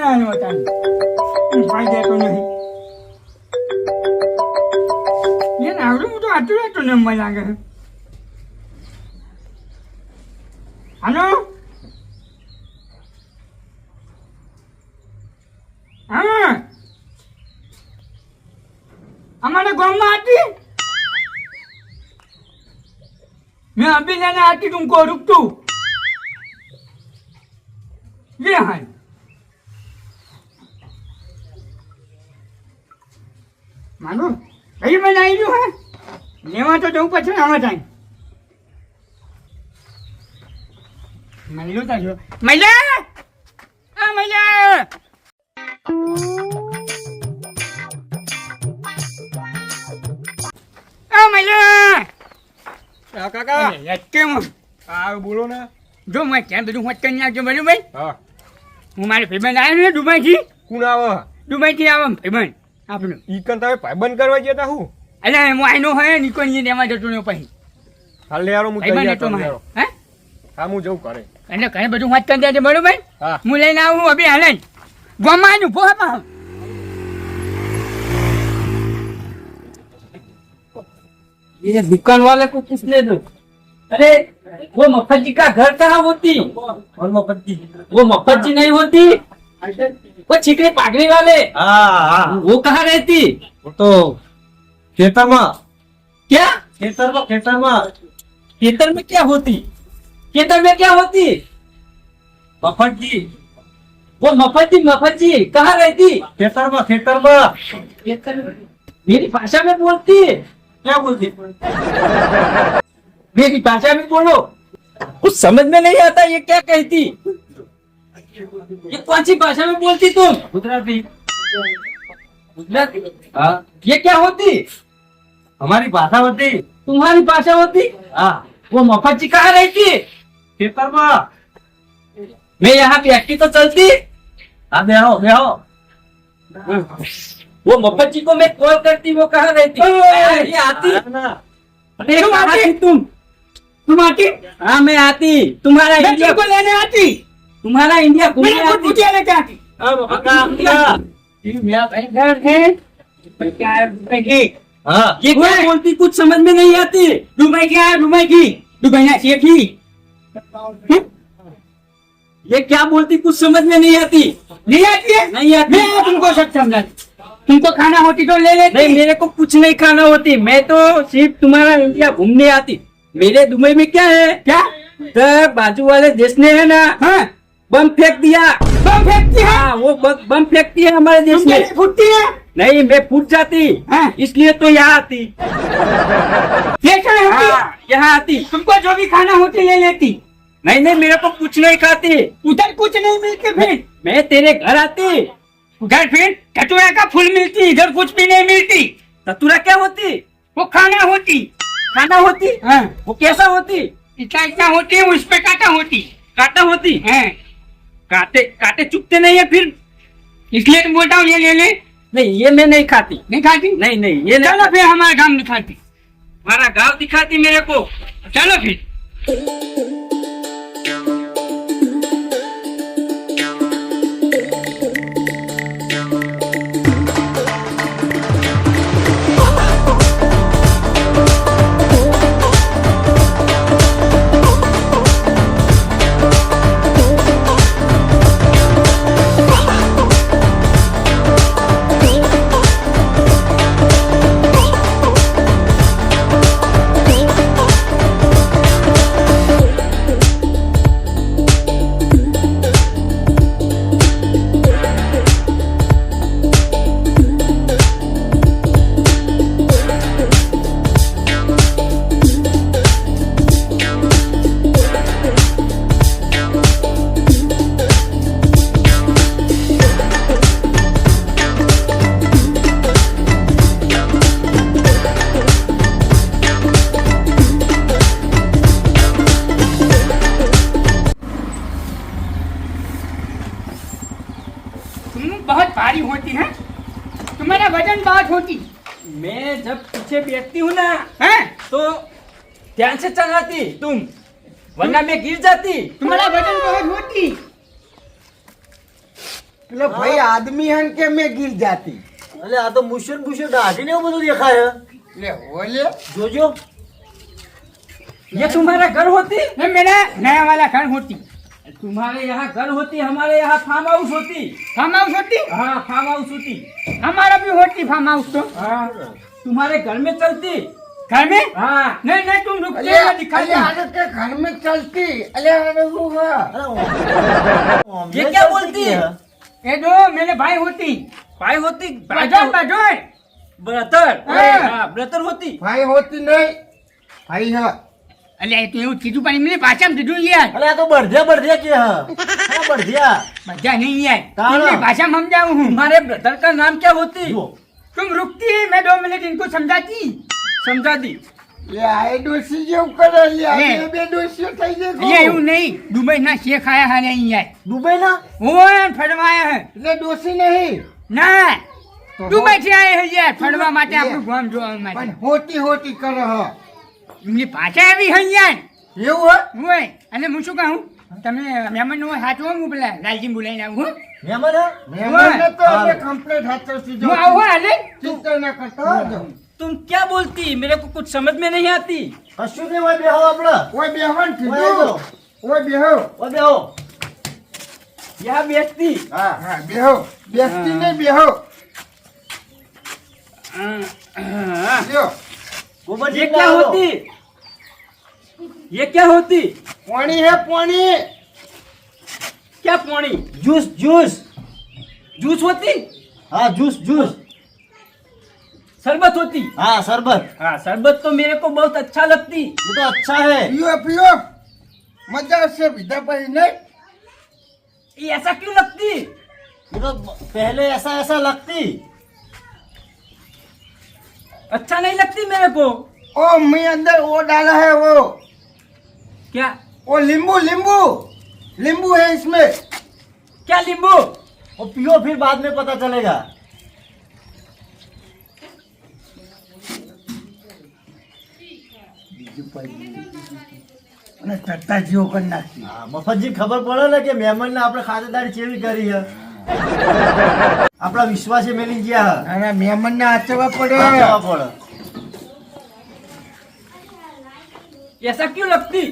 આવ્યો તાન ભાઈ દેતો નહીં એને આવડું મોટું આટલું આટલું નંબર લાગે છે હાલો હા અમારે ગામમાં હતી मैं अभी लेने आती तुमको रुक तू ये हाय मानो कहीं मैं नहीं लू है लेवा तो जाऊँ पछे आवा टाइम मैं लो ता जो मैला आ मैला आ मैला કાકા કેમ આ બોલો ને જો મેં કેમ બધું હોટ કરી નાખજો બરાબર હા હું મારી ભાઈબંધ આવ્યો ને દુબઈથી કોણ આવે દુબઈથી આવે ભાઈબંધ આપણું ઈકન તમે ભાઈબંધ કરવા ગયા તા હું એટલે હું આઈનો હોય નીકળીને એમાં જતો રહ્યો પછી હાલ લે યારો હું ભાઈબંધ તૈયાર હતો છું મારે યારો હે હા હું જઉં કરે એટલે ઘરે બધું હોટ કરી દેજે બરાબર હા હું લઈને આવું અભી હાલે ગોમાં આનું ભોપા ये दुकान वाले को किसने दो अरे वो मफत जी का घर कहाँ होती और मफत जी वो मफत जी नहीं होती वो छिकरे पागड़ी वाले हाँ वो कहाँ रहती वो तो खेतर में क्या खेतर में खेतर में क्या होती खेतर में क्या होती मफत जी वो मफत जी कहाँ रहती खेतर में खेतर में मेरी भाषा में बोलती क्या बोलती मेरी भाषा में बोलो कुछ समझ में नहीं आता ये क्या कहती ये कौन सी भाषा में बोलती तुम गुजराती गुजराती हाँ ये क्या होती हमारी भाषा होती तुम्हारी भाषा होती हाँ वो मफत जी कहाँ रहती खेतर में मैं यहाँ बैठती तो चलती हाँ बेहो वो मफत जी को मैं कॉल करती वो कहाँ रहती ये आती अरे कहाँ थी तुम आती हाँ मैं आती तुम्हारा इंडिया को लेने आती तुम्हारा इंडिया घूमने मैंने आती पूछे लेके आती मेरा घर है क्या है हाँ ये क्या बोलती कुछ समझ में नहीं आती दुबई क्या है दुबई की दुबई ना सीखी ये क्या बोलती कुछ समझ में नहीं आती नहीं आती है नहीं आती मैं तुमको सब समझा तुमको खाना होती तो ले लेती नहीं मेरे को कुछ नहीं खाना होती मैं तो सिर्फ तुम्हारा इंडिया घूमने आती मेरे दुबई में क्या है क्या तो बाजू वाले देश ने है ना हाँ बम फेंक दिया बम फेंकती है हाँ वो बम फेंकती है हमारे देश तुम में कैसे फूटती है नहीं मैं फूट जाती हाँ। इसलिए तो यहाँ आती देखा है हाँ, यहाँ आती तुमको जो भी खाना होती ले लेती नहीं नहीं मेरे को कुछ नहीं खाती उधर कुछ नहीं मिलती फिर मैं तेरे घर आती उधर फिर कटोरा का फूल मिलती इधर कुछ भी नहीं मिलती ततुरा क्या होती वो खाना होती खाना होती हाँ वो कैसा होती इतना इतना होती है उस पे काटा होती काटा होती है काटे काटे चुपते नहीं है फिर इसलिए तो बोलता हूँ ये ले ले नहीं ये मैं नहीं खाती नहीं खाती नहीं नहीं ये नहीं चलो फिर हमारे गाँव में खाती हमारा गाँव दिखाती मेरे को चलो फिर बहुत भारी होती है तुम्हारा वजन बहुत होती मैं जब पीछे बैठती हूँ ना है तो ध्यान से चलाती तुम वरना मैं गिर जाती तुम्हारा वजन बहुत होती એટલે ભાઈ આદમી હન કે મેં गिर जाती અલે આ તો મુશર મુશર દાઢી ને એવું બધું દેખાય ले बोले જોજો ये तुम्हारा घर होती ये मेरा नया वाला घर होती, तुम्हारे यहाँ घर होती, हमारे यहाँ फार्म हाउस होती। फार्म हाउस होती, हाँ फार्म हाउस होती। हमारा भी होती फार्म हाउस तो। हाँ तुम्हारे घर में चलती। घर में हाँ नहीं नहीं तुम रुक अरे जाओ, दिखाती हूँ। अरे के घर में चलती अरे अरे वो है ये क्या बोलती है? ये जो मेरे भाई होती, भाई होती बाजोर बाजोर। ब्रदर। हाँ। हाँ ब्रदर होती। भाई होती नहीं भाई है अरे तो એવું કીધું પણ એમની ભાષામાં કીધું યાર, અલે આ તો બળધિયા બળધિયા કે હા બળધિયા બધા નહીં યાર, તારા. એમની ભાષામાં સમજાવું હું। तुम्हारे ब्रदर का नाम क्या होती? જુઓ तुम रुकती, मैं 2 मिनट इनको समझाती। समझा दी। ये आए डोसी जेव करे ये ले. आगे बे डोसी થઈ જાય ये એવું નહીં, દુબઈના શેખ આયા હારે અહીં યાર, દુબઈના ઓય ફરવાયા હે એટલે ડોસી નહીં ના, તો દુબઈથી આયા હે યાર ફરવા માટે, લે. આપણું ગામ જોવા પણ માટે। હોતી હોતી કરે હ એમની ભાષા એવી હે યાર, એવું હે ઓય અને હું શું કહું, તમે મહેમાન નો હાથ હું પેલા લાલજી બોલાઈને આવું હો, મહેમાન હા? મહેમાન તો હા. અમે કમ્પ્લીટ હાથથી જો હું આવું હાલે। ચિંતા ન કરતા હો तुम क्या बोलती? मेरे को कुछ समझ में नहीं आती। કશું નહીં હોય બેહો આપણે ઓય બેહવાન ઓય કીધું આવો. ઓય બેહો ઓય બેહો यहाँ बेचती। હા હા બેહો બેસતી નહીં બેહો લ્યો ગોબરજી ये क्या લાવો. होती? ये क्या होती? પાણી હે પાણી क्या पौनी? જ્યુસ જ્યુસ जूस होती? હા જ્યુસ જ્યુસ शरबत होती? હા શરબત हाँ शरबत तो मेरे को बहुत अच्छा लगती। ये तो अच्छा है પીઓ પીઓ મજા આવશે બીજા પછી નહીં ये ऐसा क्यों लगती? ये तो पहले ऐसा ऐसा लगती अच्छा नहीं लगती मेरे को। ओ मैं अंदर वो डाला है वो क्या वो नींबू नींबू नींबू है इसमें क्या नींबू? और पियो फिर बाद में पता चलेगा અને ટટ્ટા જેવો કરી નાખી હા, મફતજી ખબર પડે ને કે મહેમાન ને આપણે ખાતરદારી કેવી કરી છે આપણા વિશ્વાસે મેલી ગયા અને મહેમાન ને આચરવા પડે હા, પડે ऐसा क्यों लगती?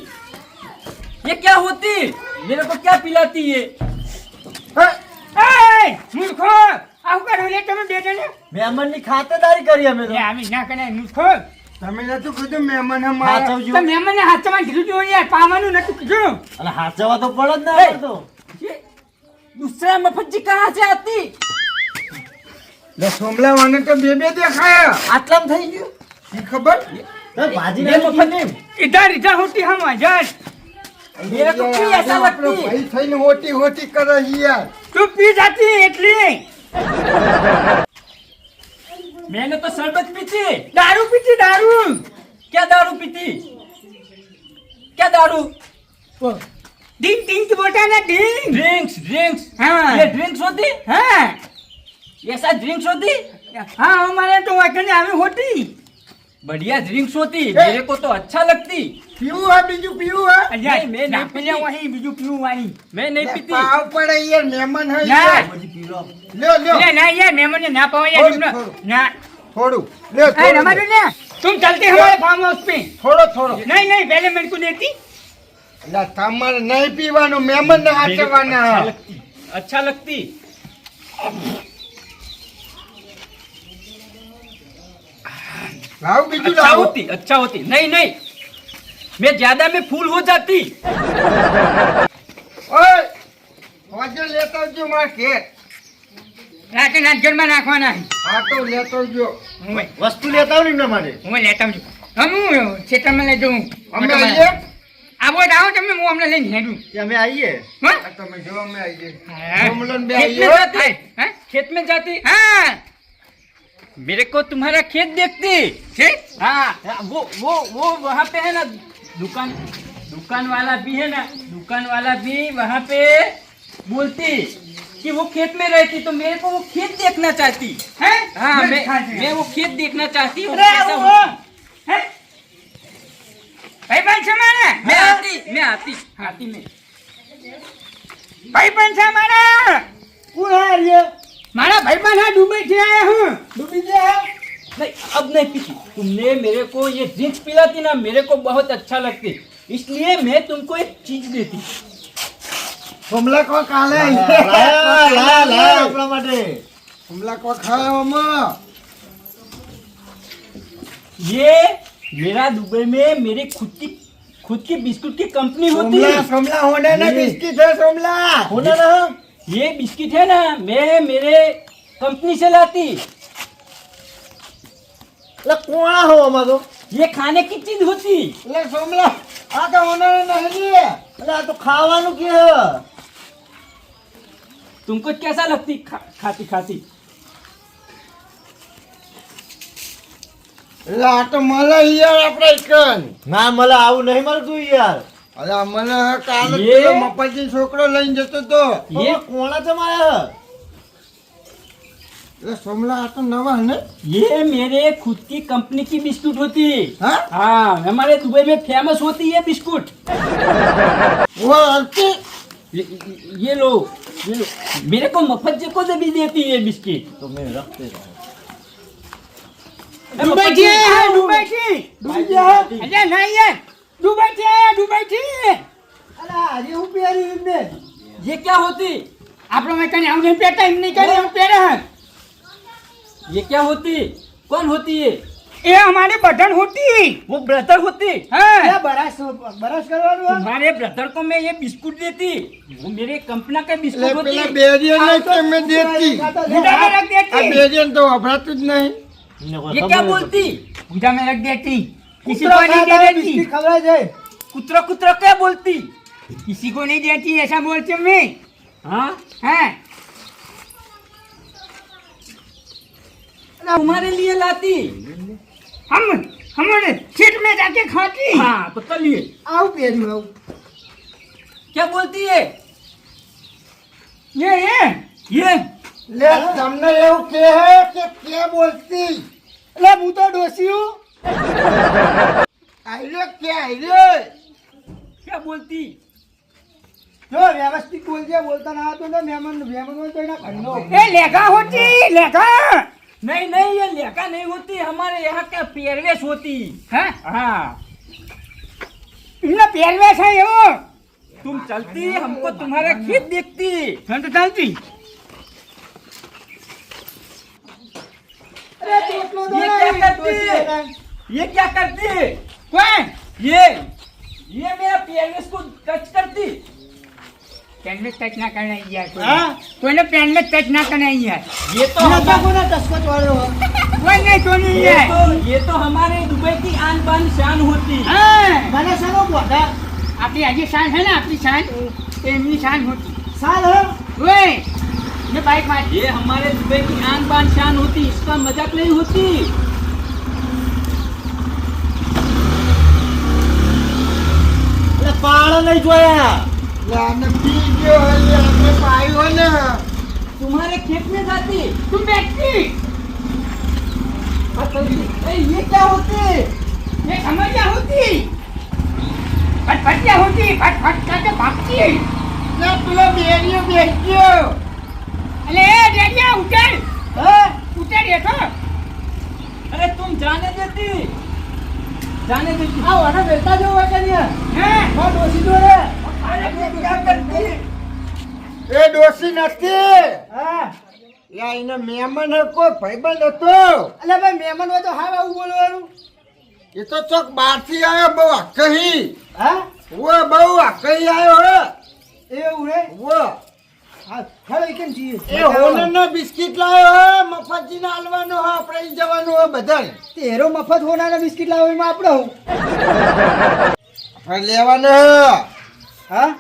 ये क्या होती? मेरे को क्या पिलाती ये? હે? એ મૂર્ખો, આવું કરો લે તમે બે જણે, મહેમાન ની ખાતરદારી કરી અમે તો એ આવી ના કરાય મૂર્ખો, તમે નતું કીધું મહેમાન હા, અમારા ચાવજો. તો મહેમાનને હાથમાં કીધું હતું યાર, પાવાનું નતું કીધું। અને હાચવા તો પડે જ ને એ! આપણે તો ये दूसरा मफज्जी कहाँ से आती? લે સોમલા વાને તો બે બે દેખાયા આટલામાં થઈ ગયું ઈ ખબર તો ભાજી ये નહીં मफज्जी इधर इधर होती हम इधर, मेरे को क्यों ऐसा આપણો लगती? ભાઈ થઈને હોટી હોટી કરે છે યાર तू पी जाती એટલી, मैंने तो शरबत पी थी। दारू पीती दारू। क्या दारू पीती? क्या दारू? ड्रिंक ड्रिंक बोलता ना ड्रिंक। Drinks drinks. हाँ। ये ड्रिंक्स होती? हाँ ऐसा ड्रिंक्स होती? हाँ हमारे तो वचन आवी होती। बढ़िया ड्रिंक्स होती, मेरे को तो अच्छा लगती। પીવું હે બીજું પીવું હે अजय नहीं, मैं ना नहीं पीले पीती। वही बीजू पीऊ वाली। मैं नहीं पीती। પાવ પડે યાર મહેમાન હે ના યાર. પછી પી લો લ્યો લ્યો ले ना ये मेमन ने ना पाओ ये थोड़ी, तुमने थोड़ी। ना। થોડું લ્યો अरे થોડું रमाजू ने तुम चलते हमारे फार्म हाउस पे। થોડો થોડો नहीं नहीं पहले मेरे को देती। એટલે તમારે નહીં પીવાનું મહેમાન ને मेरे को હાચવાના अच्छा लगती, अच्छा लगती। લાવ બીજું अच्छा લાવો होती, अच्छा होती। नहीं नहीं, मैं ज्यादा में फूल हो जाती। ઓય હોજે લેતો આવજો માર ઘેર रात रात घर में नाखवाना है। હા તો લેતો આવજો मैं વસ્તુ લેતા આવો ને એમના માટે मैं लेता हूँ। हम क्षेत्र में ले जाऊँ। અમે આવીએ આવો આવો તમે હું અમને લઈને હેડું। કે અમે આવીએ હા? આ તમે જો અમે આવીએ हाँ। સોમલન બે खेत में આવીએ जाती, हाँ? खेत में जाती। हाँ मेरे को तुम्हारा खेत देखती। ठीक? हाँ वो वहाँ पे है ना, दुकान वाला भी है ना, दुकान वाला भी वहाँ पे बोलती कि वो खेत में रहती, तो मेरे को वो खेत देखना चाहती। है? हाँ मैं खा मैं लिया। वो खेत देखना चाहती हूँ। अरे कैसा वो होती। है? भाई बहन से मारा मैं आती मैं। भाई बहन से मारा कौन है ये મારા ભાઈબંધ હા દુબઈ થી આયા હું डूबी गया है नहीं अब नहीं पीती। तुमने मेरे को ये ड्रिंक्स पिलाती ना, मेरे को बहुत अच्छा लगती, इसलिए मैं तुमको एक चीज देती। હુમલા કો કાલે ला अपना माटे હુમલા કો ખાયો માં ये मेरा दुबई में मेरी खुद की बिस्कुट की कंपनी होती સોમલા है। સોમલા હોને ને બિસ્કિટ હે સોમલા होना ना ये बिस्किट है ना, मैं मेरे कंपनी से लाती। ला कौन हो हमारा तो ये खाने की चीज होती। એટલે સોમલા આ તો હોને નહીં अरे तो खावानु के है तुमको कैसा लगती खाती खाती? એટલે આ તો મળે યાર આપણે કન ना मला आऊ नहीं मर तू यार અરે મને કાલે ये- પેલો મફતજી છોકરો લઈને જતો તો ये कौन जमाया है એટલે સોમલા આ તો નવા હે ને ये मेरे खुद की कंपनी की बिस्कुट होती। હા हाँ, हमारे दुबई में फेमस होती है बिस्कुट। ઓ અર્થી ये लो, ये लो। मेरे को मफत जी को भी देती है बिस्किट। तो मैं रखते रहो દુબઈ થી આયા હા દુબઈ થી डूबी गया है અરે નહીં યાર દુબઈ થી આયા દુબઈ થી अरे अरे वो प्यारी इनने ये क्या होती? આપણો મેં કને આવું નહીં પહેરતા એમ નહીં કરે હું પહેરે હે ये क्या होती? कौन होती है? એ અમારી બટન હોતી वो ब्रदर होती। હા क्या बरस बरस करवानु है तुम्हारे ब्रदर को मैं ये बिस्कुट देती, वो मेरे कंपनी का એટલે बिस्कुट પેલા होती। બેરિયન ને કે મેં દેતી બુઢા में रख આ देती બેરિયન તો વપરાતું જ નહીં ये क्या बोलती? बूढ़ा में रख देती किसी कुतरा को नहीं खाता दे है देती बिस्किट खवड़ा जाए कुतरा कुतरा क्या बोलती? किसी को नहीं देती ऐसा बोलती हूँ मैं हाँ, हाँ तुम्हारे लिए लाती। हम हमारे सीट में जाके खाती हाँ, तो चलिए। आओ प्यारी आओ क्या बोलती है ये ये? લે તમને એવું કે હે કે કે બોલતી ले હું તો ડોસી હું આઈરે કે આઈરે क्या बोलती? જો વ્યવસ્થિત બોલજે બોલતા ના તો મહેમાન મહેમાન હોય તો એના ઘરનો ये लेगा होती लेगा नहीं नहीं, ये लेखा नहीं होती, हमारे यहाँ क्या पेरवेश होती। हाँ हाँ, इतना पहलवे है ये वो तुम चलती, हमको तुम्हारा खेत देखती। हम तो चलती અરે ચોટલો દો ये ને, क्या करती ડોસી है? હતા. ये क्या करती है? कौन ये मेरा पेरवेश को टच करती। पेन में टच ना करना यार हाँ? कोई ने पेन में टच ना करना यार ये तो એના हमारे- કોના ટસકો ચોળ્યો હો? कोई नहीं तो नहीं है ये तो हमारे दुबई की आन बान शान होती। हाँ મને શાનો બોધા अपनी आजी शान है ना अपनी शान एमनी शान होती સાલ હે ओए ये बाइक मार ये हमारे दुबई की आन बान शान होती, इसका मजाक नहीं होती। એટલે પાળો નહીં જોયા લે આને પી ગયો હે આપણે પાયો ને तुम्हारे खेत में जाती। तुम बैठती ये क्या होती? ये समझिया होती फटफटिया होती फट फट करके भागती લે પેલો બેરિયો બેસ્યો अरे ए डेडिया उतर હે उतर ये तो अरे तुम जाने देती, जाने देती। આ ઓને બેટા જો હોય કે નહીં हैं હો ડોસી જોડે अरे ये क्या करती? એ ડોસી નથી હા લે એને મહેમાન કોઈ ભાઈબંધ હતો એટલે ભાઈ મહેમાન હોય તો હા આવું બોલવાનું એ તો ચોક બહારથી આવ્યો બહુ આકહી હા ઓ બહુ આકહી આવ્યો હે એવું હે ઓ હા હેલો કેમ છીએ એ હોનરનો બિસ્કિટ લાવ્યો હે મફતજીને આલવાનો હે આપણે ઈ જવાનું હે બધાય તેરો મફત હોનારા બિસ્કિટ લાવો એમાં આપણે હું આપણે લેવાનો હે હા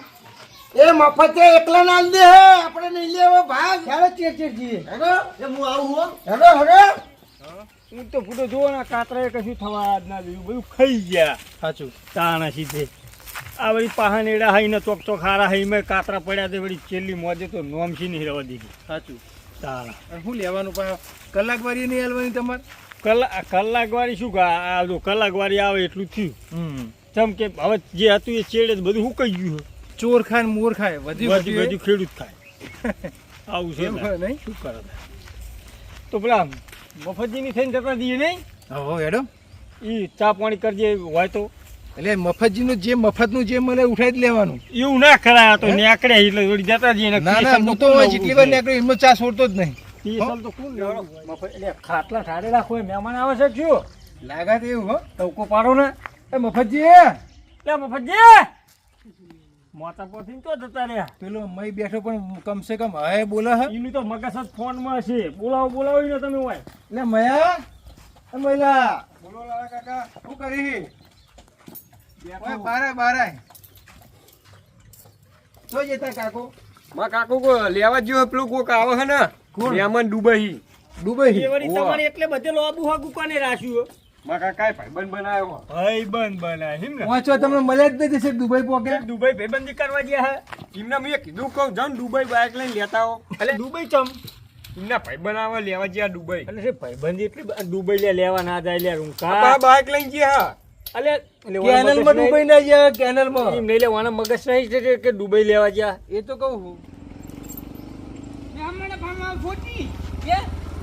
એ મફતે એકલા ના આલ દે હે આપણે નહીં લેવો ભાગ ચાલો ચેર જઈએ હેડો એ હું આવું હો હેડો હેડો હું તો ફૂટો જોવો ને કાતરાએ કશું થવા જ ના દીધું, બધું ખાઈ ગયા. સાચું તાણા સીધે આ વળી પહાનેડા હાઈને ચોક ચોક હારા હાઈમાં કાતરા પડ્યા તે વળી છેલ્લી મોજે તો નોમસી નહીં રહેવા દીધી. સાચું તાણા શું લેવાનું પણ કલાક વાળી નહીં હાલવાની તમારે કલાકવાળી શું આ જો કલાકવાળી આવે એટલું થયું. ચમ કે હવે જે હતું એ ચેડે જ બધું સુકાઈ ગયું. ચોર ખાય ને મોર ખાય બધું બધું ખેડૂત ખાય. આવું છે એમ ને. ખરું નહીં? શું કરે તો પેલા મફતજીની થઈને જતા દઈએ નહીં હો હેડો. એ ચા પાણી કરજે હોય તો એટલે મફતજીનું જે મફતનું જે મળે ઉઠાઈ જ લેવાનું. એવું ના કરાય તો નેકડે એટલે વળી જતા જઈએ ને ના ના હું તો જેટલી વાર નીકળ્યો એમનો ચા છોડતો જ નહીં. પીસલ તો કોણ લેવાનું? મફત એટલે ખાટલા ઠાડે રાખો મહેમાન આવે છે શું લાગા તો એવું હો. ટવકો પાડો ને એ મફતજી લે મફતજી મોટા પરથી તો જતા રહ્યા પેલો મય બેઠો પણ કમસે કમ હવે બોલે હે. એમની તો મગજ જ ફોનમાં છે બોલાવો ને તમે હોય એટલે મયા એ મયલા બોલો લાલા કાકા શું કરી ઓય બારે બારે તો જતા કાકો માં કાકો કો લેવા જેવો પેલું કોક આવે છે ને મહેમાન દુબઈ દુબઈ એ વળી તમારે એટલે બધે લોબુ હા ગુકાને રાખ્યું માં કાકા ભાઈબંધ બનાવ્યો ભાઈ બંધ બનાય એમ ને પહોંચો તમને મળે જ નથી શેખ દુબઈ પોકે દુબઈ ભાઈબંધી કરવા ગયા હે એમને મેં કીધું કહું જાઉં દુબઈ બાઇક લઈને લેતા આવો એટલે દુબઈ ચમ એમના ભાઈબંધ આવે લેવા જ્યાં દુબઈ એટલે છે ભાઈબંધી એટલી દુબઈ લેવા ના જાય લે રૂંકા આપણા બાઇક લઈને ગયા અલે કેનલ માં દુબઈ ના જાય કેનલ માં એમ નહીં લેવાના મગજ નહીં છે કે દુબઈ લેવા ગયા એ તો કહું હું हमारे फार्म हाउस होती ये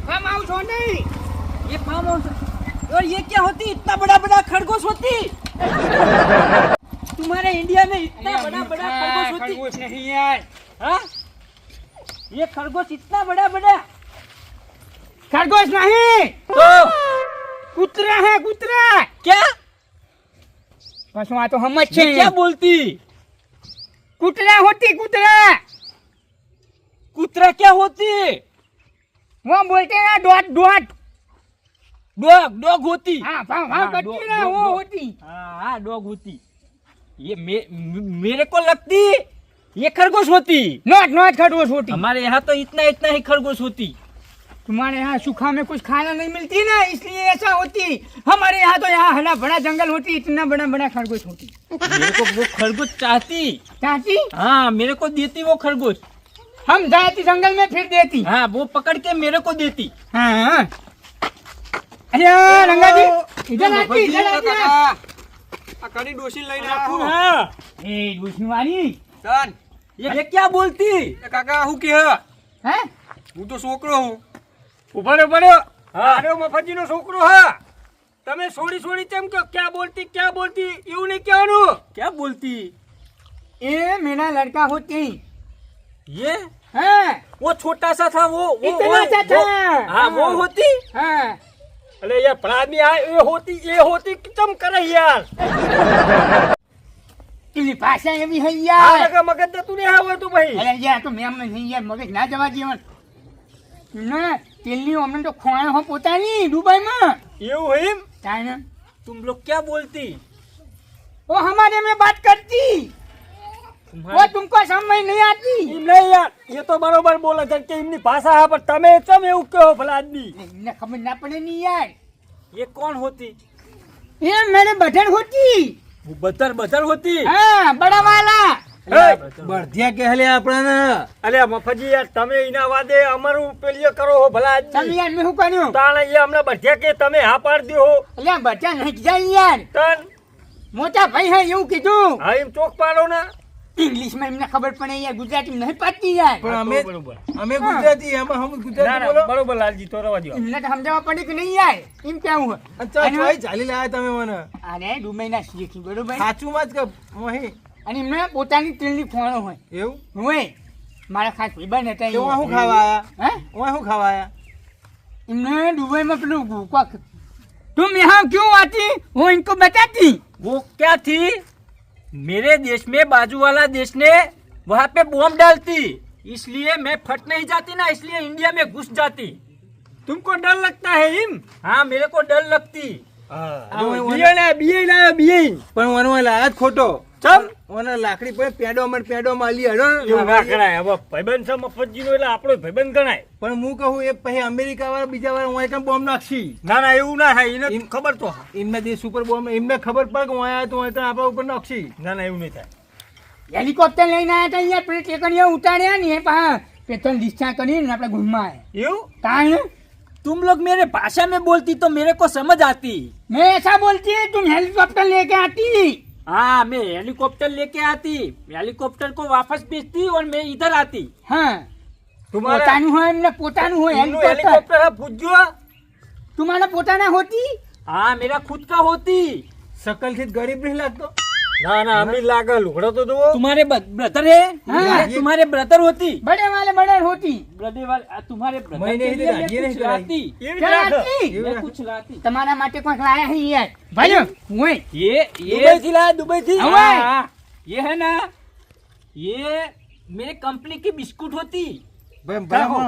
फार्म हाउस हो नहीं ये फार्म हाउस और ये क्या होती इतना बड़ा बड़ा खरगोश होती तुम्हारे इंडिया में इतना बड़ा बड़ा खरगोश होती खरगोश नहीं यार हाँ ये खरगोश इतना बड़ा बड़ा खरगोश नहीं तो कुतरा है कुतरा क्या बस वहाँ तो हम ये अच्छे क्या बोलती कुतरा होती कुतरा कुतरा क्या होती वो बोलते हैं डॉट डॉट डॉग डॉग होती हाँ फार्म हाँ, हाउस dog, करती ना dog, वो dog. होती हाँ हाँ डॉग होती ये मेरे को लगती ये खरगोश होती नॉट नॉट खरगोश होती हमारे यहाँ तो इतना इतना ही खरगोश होती तुम्हारे यहाँ सूखा में कुछ खाना नहीं मिलती ना इसलिए ऐसा होती हमारे यहाँ तो यहाँ हरा बड़ा जंगल होती इतना बड़ा बड़ा खरगोश होती मेरे को वो खरगोश चाहती चाची हाँ मेरे को देती वो खरगोश हम जाती जंगल में फिर देती हाँ वो पकड़ के मेरे को देती हाँ अरे रंगा जी इधर आती इधर आती આ કડી ડોસી લઈને આવો હા ए दुश्मनी ચાલ ये क्या बोलती એ કાકા હું કે હે? हैं હું તો છોકરો હું ઉભા પડ્યો અરે મફતજીનો છોકરો હા તમે છોડી તેમ કે ક્યાં બોલતી એવું નહીં કહેવાનું क्या बोलती ये मेरा लड़का होती ये हाँ वो छोटा सा था वो इतना सा था हाँ वो होती हाँ અલે યાર પ્રામી આ એ હોતી કેમ કરે યાર तेरी भाषा ये भी है આ यार લગા મગજ જતું નહીં આવડતું ભાઈ अरे यार तो मैं नहीं यार मगज ना जवा जीवन ना तेलनी हमने तो खोया हो पोता नहीं दुबई में એવું એમ चाइना तुम लोग क्या बोलती वो हमारे में बात करती वो तुमको समझ नहीं आती એમ નહીં યાર એ તો બરોબર બોલે છે કે એમની ભાષા હા પણ તમે ચમ એવું કહો ભલા આદમી इन्हें खबर ना पड़े नहीं यार ये कौन होती ये मेरे बटन होती वो बदर बदर होती हाँ बड़ा वाला બળધિયા કે હલે આપણાને અલે મફતજી યાર તમે એના વાદે અમારું પેલીએ કરો હો ભલા चल આદમી यार मैं हूँ करूँ તાણે એ હમણાં બધ્યા કે તમે હા પાડી દો अरे बच्चा नहीं जाए यार તન मोटा भाई है यूं कीधું હા એમ ચોક પાડો ને इंग्लिश में इन्हें खबर पड़े यार गुजराती में नहीं पड़ती यार પણ હા, અમે તો બરોબર. અમે ગુજરાતી એમાં હમ ના ગુજરાતી ના બોલો બરોબર લાલજી તો રવા દો इन्हें तो समझावा पड़ी कि नहीं यार इन क्या हुआ અચ્છા ચોઈ ચાલી લાયા તમે મને અરે દુબઈ ના શીખી બરોબર સાચું માં જ કે વહી અને એમને પોતાની તેલની ફોણો હોય એવું હોય મારા ખાસ ભાઈબંધ હતા તો એ. હું ખાવા આયા હે હું ખાવા આયા इन्हें दुबई में पेलू गुका तुम यहाँ क्यों आती वो इनको बताती वो क्या थी मेरे देश में बाजू वाला देश ने वहाँ पे बॉम्ब डालती इसलिए मैं फट नहीं जाती ना इसलिए इंडिया में घुस जाती तुमको डर लगता है हिम हाँ मेरे को डर लगती બીએ લાયો પણ ઓનો લાયા જ ખોટો ચમ ઓને લાકડી પર પેડો માલી હડો એવું ના કરાય હવે ભાઈબંધ છે મફતજીનો એટલે આપણો ભાઈબંધ ગણાય પણ હું કહું એ પછી અમેરિકા વાળા બીજા વાળા હું કેમ બોમ્બ નાખશી ના ના એવું ના થાય એને એમ- ખબર તો હા. એમને દેશ ઉપર બોમ્બ એમને ખબર પડે કે હું આયા તો હું આપણા ઉપર નાખશી ના ના એવું નહીં થાય हेलीकॉप्टर लेने आया था यहाँ पेट टेकड़िया उतारे नहीं है पहा पेट्रोल डिस्चार्ज કરીને આપણે ઘૂમમાં આયા એવું तान तुम लोग मेरे भाषा में बोलती तो मेरे को समझ आती मैं ऐसा बोलती है तुम हेलीकॉप्टर लेके आती हाँ मैं हेलीकॉप्टर लेके आती हेलीकॉप्टर को वापस भेजती और मैं इधर आती हाँ પોતાનું હોય એમને પોતાનું હોય એમનું હેલિકોપ્ટર હેલિકોપ્ટર है, પૂછજો। तुम्हारा पोताना होती हाँ मेरा खुद का होती। શકલ થી ગરીબ નહીં લાગતો? ના ના અમીર લાગે, લુગડો તો જુઓ। तुम्हारे ब्रदर है? हाँ। ये तुम्हारे ब्रदर होती। बड़े वाले बड़े होती ब्रदर वाले तुम्हारे ब्रदर मैंने के ही लिए राजी मैं नहीं कुछ कराई। लाती। એવી क्या જ રાખે। लाती? मैं कुछ लाती। તમારા માટે કોઈક લાયા હી યાર ભાઈઓ હું ये દુબઈ થી લાયા, દુબઈ થી। हवा। हाँ, ये है ना, ये मेरे कंपनी की बिस्कुट होती। ભાઈ બરાબર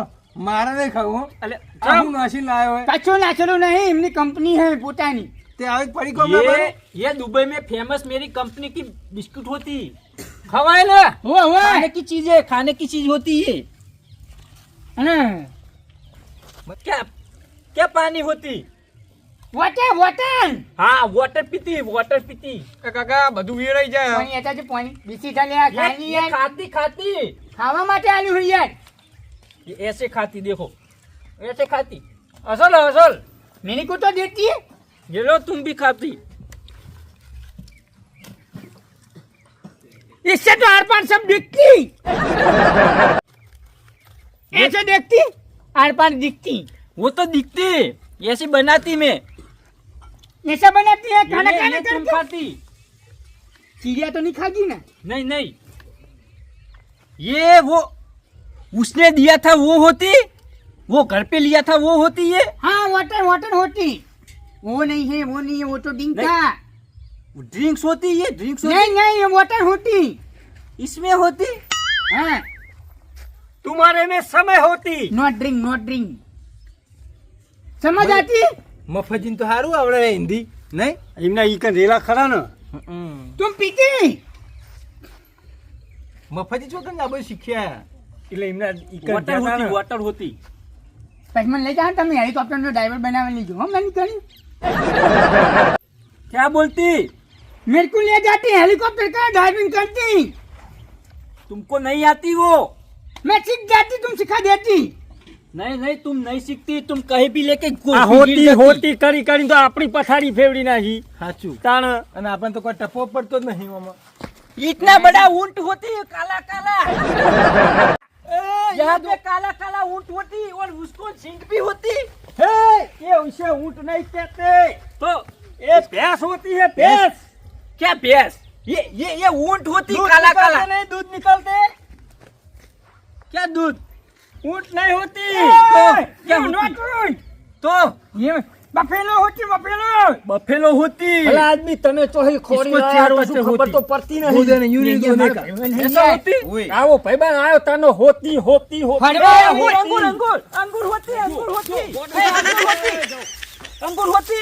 મારે નહીં ખાવું હો. अरे આ હું નાસી લાયો હોય કચ્છો નાચલો નહીં એમની કંપની હે પોતાની તે આવી પડી કોમ ના પડે? ये दुबई में फेमस मेरी कंपनी की बिस्कुट होती। खवाए ना, हो हो खाने की चीज है, खाने की चीज होती है। અને क्या क्या पानी होती? વોટર વોટર हाँ वाटर पीती, वाटर पीती। એ કાકા બધું વેરાઈ જાય પાણી હતા છે પાણી બીસી ચાલે આ ખાની ये યાર खाती खाती, ખાવા માટે આલ્યું હોય યાર ये ऐसे खाती, देखो ऐसे खाती। असल असल, મેને કો તો દેતી है ये लो तुम भी खाती। इससे तो आर पार सब दिखती ऐसे देखती आर पार दिखती वो तो दिखती, ऐसी बनाती मैं। ऐसा बनाती है खाना ये खाने तुम करके खाती। चिड़िया तो नहीं खाती ना नहीं नहीं, ये वो उसने दिया था वो होती, वो घर पे लिया था वो होती। ये हाँ वाटर वाटर होती वो नहीं है वो नहीं है वो तो ड्रिंक नहीं। था ड्रिंक्स होती, ये ड्रिंक्स होती नहीं नहीं ये वाटर होती इसमें होती। हाँ तुम्हारे में समय होती। नॉट ड्रिंक समझ आती મફતજીને તો સારું આવડે હિન્દી નહીં? એમના ઈ કન રેલા ખરા ને। तुम पीती મફતજી ચોકન આ બધું શીખ્યા। એટલે એમના ઈ કન वाटर જતા होती, ને। वाटर होती। પછી મને લઈ જાઓ તમે હેલિકોપ્ટરનો ડ્રાઈવર બનાવી લીધો હો મને કરી क्या बोलती? मेरे को ले जाती हेलीकॉप्टर का ड्राइविंग करती तुमको नहीं आती वो? मैं सीख जाती तुम सिखा देती नहीं नहीं, तुम नहीं सीखती, तुम कहीं भी लेके આ હોતી હોતી કરી કરી તો આપણી પથારી ફેવડી નાખી। સાચું। તાણ અને આપણને તો કોઈ ટપો પડતો જ નહીં આમાં। इतना बड़ा ऊंट होती है, काला काला। यहाँ पे काला काला ऊंट होती और उसको सींग भी होती। હે એ ઉસે ઊંટ નહીં કહેતે, तो એ ભેંસ હોતી है ભેંસ। क्या भैंस? ये ऊंट होती दूध काला निकलते काला। नहीं, दूध निकलते। क्या दूध? ऊंट नहीं होती। क्या होती? तो ये बफेलो होती बफेलो बफेलो होती। भला आदमी तने तो ही खोरी इसको लाया, चारों कશું से खबर होती। तो पड़ती नहीं। બોધે ને યુની ये તો નહીં हमारा કર। भाईबंद है ऐसा ये। होती? ઓય આવો ભાઈબંધ આવ્યો તને હોતી હોતી હોતી। फड़वा એ, अंगूर, अंगूर अंगूर अंगूर होती, अंगूर होती, अंगूर होती, अंगूर होती।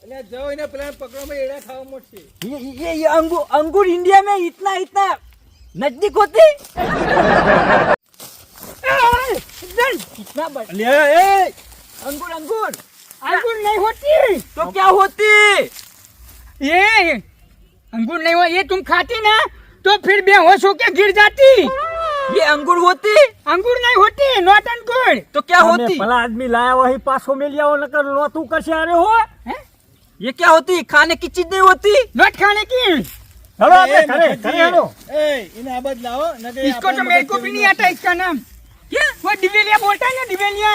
એટલે જાઓ એને પેલા પકડવામાં એડા ખાવા મળશે। ये अंगूर अंगूर इंडिया में इतना इतना नजदीक होती। कितना बड़ा લે એ अंगूर अंगूर अंगूर नहीं होती तो क्या होती? ये अंगूर नहीं हो ये तुम खाती ना तो फिर बेहोश होके गिर जाती ये अंगूर होती अंगूर नहीं होती नॉट अंगूर तो क्या તમે होती? ભલા આદમી લાયા હોય પાછો મેલી આવો નકર લોતું કશે આરે હો। ये क्या होती? खाने की चीज नहीं होती। नॉट खाने की ચલો આપણે ઘરે ઘરે હાલો। એ એને આ બાજુ લાવો નકર એ इसको तो આપણા मेरे को મગજ भी જેવું नहीं आता इसका नाम क्या? वो डिवेलिया बोलता है ना डिवेलिया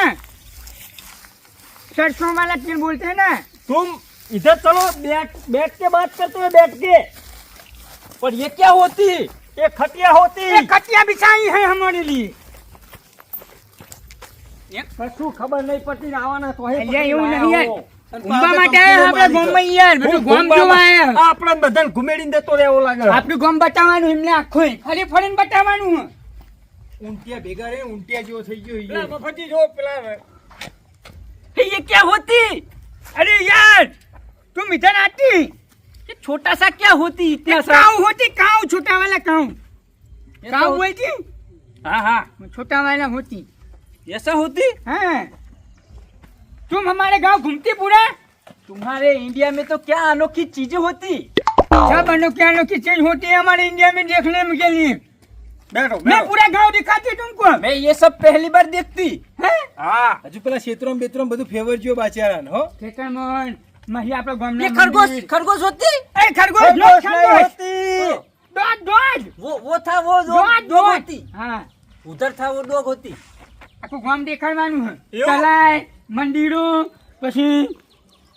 सरसों वाला तेल बोलते हैं ना तुम इधर चलो, बैठ बैठ के बात करते हैं, बैठ के। पर ये क्या होती? ये खटिया होती। ये कटिया बिछाई है हमारे लिए કશું ખબર નહીં પડતી ને આવવાના તો હે અલ્યા, એવું પકડી નહીં યાર. લાયા હો। ઊંઘવા માટે આયા આપણે ગામમાં યાર બધું ગામ ઊંઘવામાં જોવા આયા આ આપણને બધાને ઘુમેડીને દેતો રહેવો લાગે। આપણું ગામ બતાવવાનું એમને આખું ફરી ફરીને બતાવવાનું ઊંટિયા ભેગા રહે ઊંટિયા જેવો થઈ ગયો ઈ। પેલા મફતી જો પેલા ये क्या होती? अरे यार तुम इधर आती ये छोटा सा क्या होती? इतना सा। काऊ होती काऊ छोटा वाला काऊ ये काऊ तो- बोलती हाँ हाँ, छोटा वाला होती ऐसा होती। हाँ तुम हमारे गांव घूमती पूरा तुम्हारे इंडिया में तो क्या अनोखी चीजें होती। सब अनोखी अनोखी चीज होती है हमारे इंडिया में देखने के लिए બેઠો मैं બેઠો। पूरा गांव दिखाती तुमको मैं ये सब पहली बार देखती। हैं હા હજુ પેલા ક્ષેત્રમાં બેત્રમાં બધું ફેવર જ્યો બાચારાને હો। ખેતર મોહन મહી આપણો ગામનો ये खरगोश મંદિર. खरगोश होती। ए खरगोश लो ખરગોશ નહીં खरगोश હોતી। डॉट डॉट वो था वो दो डॉट दो होती। हाँ वो ઉધર થાવો ડોગ હોતી આખું ગામ દેખાડવાનું એવું? છે તલાય મંદિરો પછી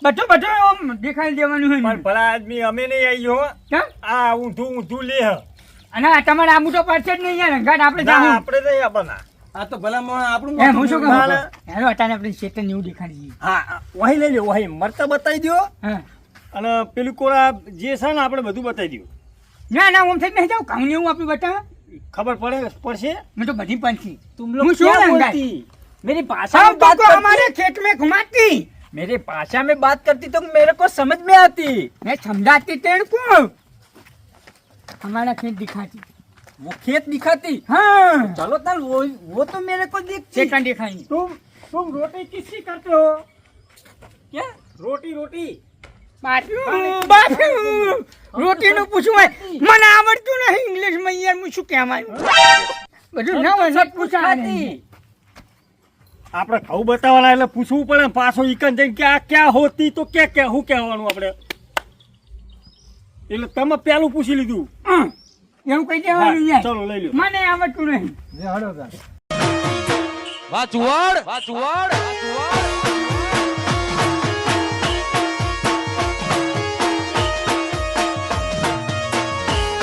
બધું આમ દેખાડી દેવાનું પણ હોય ભલા આદમી અમે નહીં આવી હો કેમ? આ ઊંધું લે હ. અને આ તમારે આબુ તો પડશે જ નહીં યાર રંગાટ આપણે ના જાવું આપણે નહીં આપવાના. આ તો ભલા મોણ આપણું એમ હું શું કહું ના, ના. હેલો અટાને આપણે શેતન એવું દેખાડીએ હા વહી લઈ લો વહી મરતા બતાવી દો હા અને પેલું કોરા જે છે ને આપણે બધું બતાવી દો. ના ના હું થઈ નહીં જાઉં કાઉની હું આપણું બતાવે ખબર પડશે मैं तो बड़ी पंछी तुम लोग હું શું क्या રંગાટ? बोलती मेरी भाषा हम में बात तुमको करती हमारे खेत में घुमाती मेरी भाषा में बात करती तो मेरे को समझ में आती मैं समझाती तेरे को हमारा खेत दिखाती वो खेत दिखाती हाँ चलो तल वो तो मेरे को दिखती सेकंड दिखाएंगे तुम रोटी किसकी करते हो क्या रोटी બાથરૂમ રોટી નું પૂછવું મને આવડતું નહીં ઇંગ્લિશ માં યાર હું શું કહેવાનું બધું ના હોય सब कुछ પૂછાતી आती આપણે ઘઉં બતાવવાના એટલે પૂછવું પડે ને પાછો ઈકન જઈને કે આ ક્યાં હોતી તો કે શું કહેવાનું આપણે એટલે તમે પેલું પૂછી લીધું. એવું કઈ દેવાનું હા, યાર ચલો લઈ લો. મને આવડતું નહીં હળો તાર. વાહ ચુવાડ